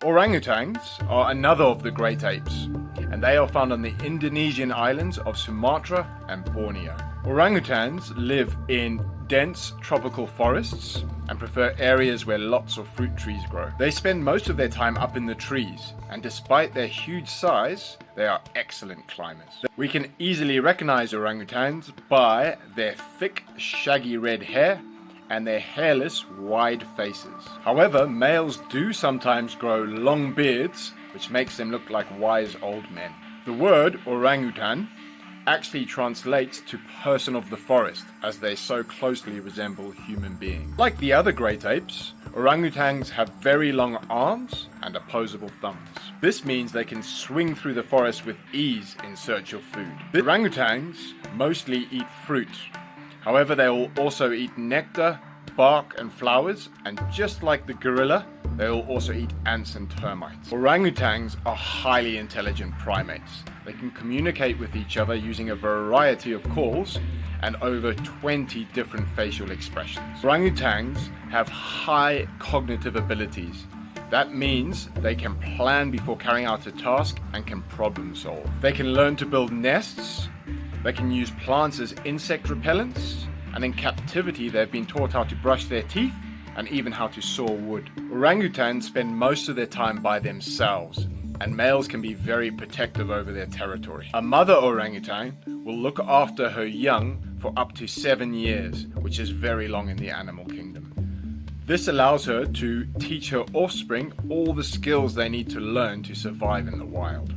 Orangutans are another of the great apes, and they are found on the Indonesian islands of Sumatra and Borneo. Orangutans live in dense tropical forests and prefer areas where lots of fruit trees grow. They spend most of their time up in the trees, and despite their huge size, they are excellent climbers. We can easily recognize orangutans by their thick, shaggy red hair and their hairless, wide faces. However, males do sometimes grow long beards, which makes them look like wise old men. The word orangutan actually translates to person of the forest, as they so closely resemble human beings. Like the other great apes, orangutans have very long arms and opposable thumbs. This means they can swing through the forest with ease in search of food. The orangutans mostly eat fruit. However, they will also eat nectar, bark and flowers, and just like the gorilla, they will also eat ants and termites. Orangutans are highly intelligent primates. They can communicate with each other using a variety of calls and over 20 different facial expressions. Orangutans have high cognitive abilities. That means they can plan before carrying out a task and can problem solve. They can learn to build nests. They can use plants as insect repellents, and in captivity they've been taught how to brush their teeth and even how to saw wood. Orangutans spend most of their time by themselves, and males can be very protective over their territory. A mother orangutan will look after her young for up to 7 years, which is very long in the animal kingdom. This allows her to teach her offspring all the skills they need to learn to survive in the wild.